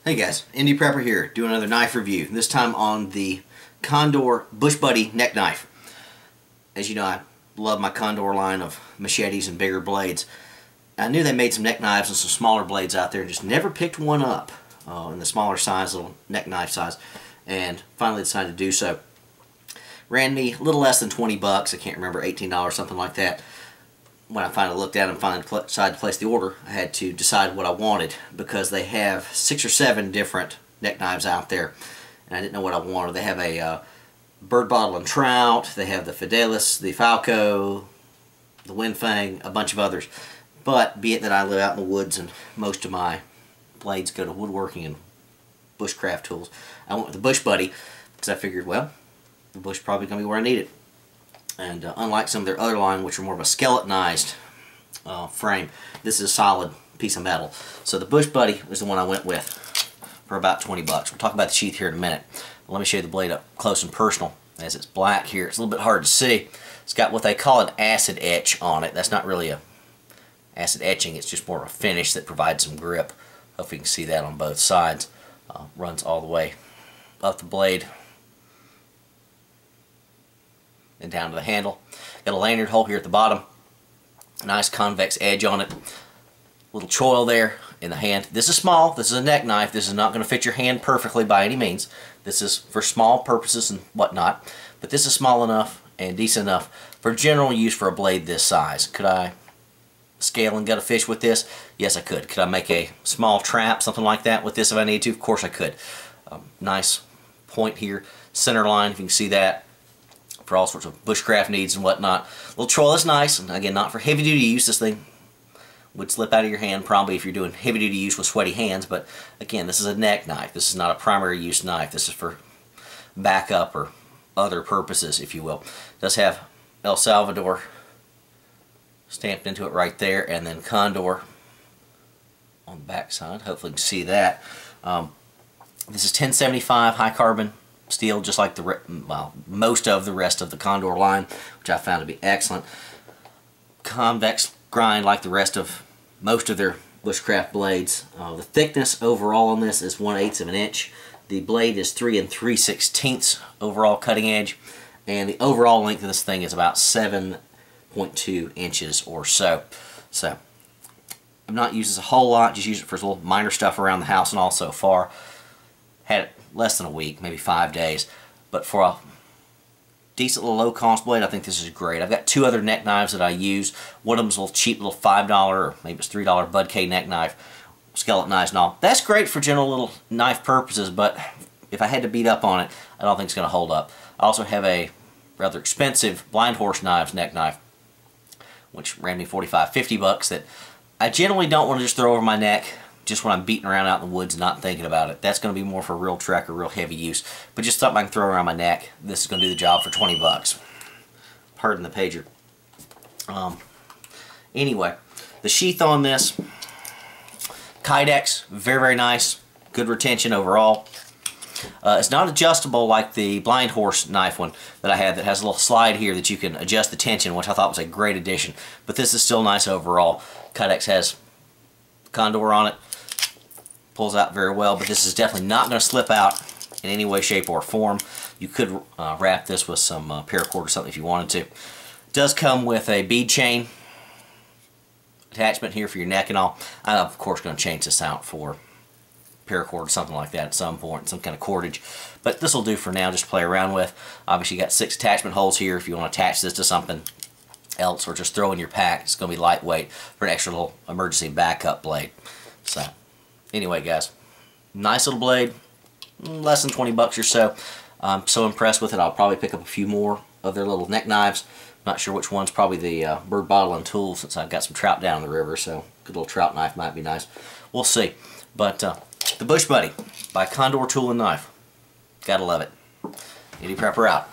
Hey guys, Indie Prepper here, doing another knife review, this time on the Condor BushBuddy Neck Knife. As you know, I love my Condor line of machetes and bigger blades. I knew they made some neck knives and some smaller blades out there, and just never picked one up in the smaller size, little neck knife size, and finally decided to do so. Ran me a little less than 20 bucks, I can't remember, $18, something like that. When I finally looked at it and finally decided to place the order, I had to decide what I wanted because they have 6 or 7 different neck knives out there, and I didn't know what I wanted. They have a bird bottle and trout, they have the Fidelis, the Falco, the Windfang, a bunch of others. But be it that I live out in the woods and most of my blades go to woodworking and bushcraft tools, I went with the BushBuddy because I figured, well, the bush probably going to be where I need it. And unlike some of their other line, which are more of a skeletonized frame, this is a solid piece of metal. So the BushBuddy is the one I went with for about 20 bucks. We'll talk about the sheath here in a minute. But let me show you the blade up close and personal. As it's black here, it's a little bit hard to see. It's got what they call an acid etch on it. That's not really a acid etching, it's just more of a finish that provides some grip. Hope you can see that on both sides. Runs all the way up the blade and down to the handle. Got a lanyard hole here at the bottom. Nice convex edge on it. Little choil there in the hand. This is small. This is a neck knife. This is not going to fit your hand perfectly by any means. This is for small purposes and whatnot. But this is small enough and decent enough for general use for a blade this size. Could I scale and gut a fish with this? Yes, I could. Could I make a small trap, something like that with this if I need to? Of course I could. Nice point here. Center line, if you can see that, for all sorts of bushcraft needs and whatnot. Little troll is nice, and again, not for heavy duty use. This thing would slip out of your hand probably if you're doing heavy duty use with sweaty hands, but again, this is a neck knife. This is not a primary use knife. This is for backup or other purposes, if you will. It does have El Salvador stamped into it right there, and then Condor on the back side. Hopefully you can see that. This is 1075 high carbon steel, just like most of the rest of the Condor line, which I found to be excellent. Convex grind like the rest of most of their bushcraft blades. The thickness overall on this is 1/8 of an inch. The blade is 3 3/16 overall cutting edge, and the overall length of this thing is about 7.2 inches or so. So I've not used this a whole lot, just used it for little minor stuff around the house and all so far. Had it less than a week, maybe 5 days, but for a decent little low cost blade, I think this is great. I've got 2 other neck knives that I use. One of them's a little cheap little $5 or maybe it's $3 Bud K neck knife, skeletonized and all. That's great for general little knife purposes, but if I had to beat up on it, I don't think it's going to hold up. I also have a rather expensive Blind Horse Knives neck knife, which ran me 45, 50 bucks, that I generally don't want to just throw over my neck just when I'm beating around out in the woods and not thinking about it. That's going to be more for real trek or real heavy use. But just something I can throw around my neck. This is going to do the job for 20 bucks. Pardon the pager. Anyway, the sheath on this, Kydex, very, very nice. Good retention overall. It's not adjustable like the Blind Horse knife one that I had that has a little slide here that you can adjust the tension, which I thought was a great addition. But this is still nice overall. Kydex has Condor on it. Pulls out very well, but this is definitely not going to slip out in any way, shape, or form. You could wrap this with some paracord or something if you wanted to. It does come with a bead chain attachment here for your neck and all. I'm of course going to change this out for paracord or something like that at some point, some kind of cordage. But this will do for now, just to play around with. Obviously you got 6 attachment holes here if you want to attach this to something else or just throw in your pack. It's going to be lightweight for an extra little emergency backup blade. So anyway guys, nice little blade, less than 20 bucks or so. I'm so impressed with it, I'll probably pick up a few more of their little neck knives. Not sure which one's probably the bird bottle and tool, since I've got some trout down the river, so a good little trout knife might be nice. We'll see. But the BushBuddy by Condor Tool and Knife. Gotta love it. Indie Prepper out.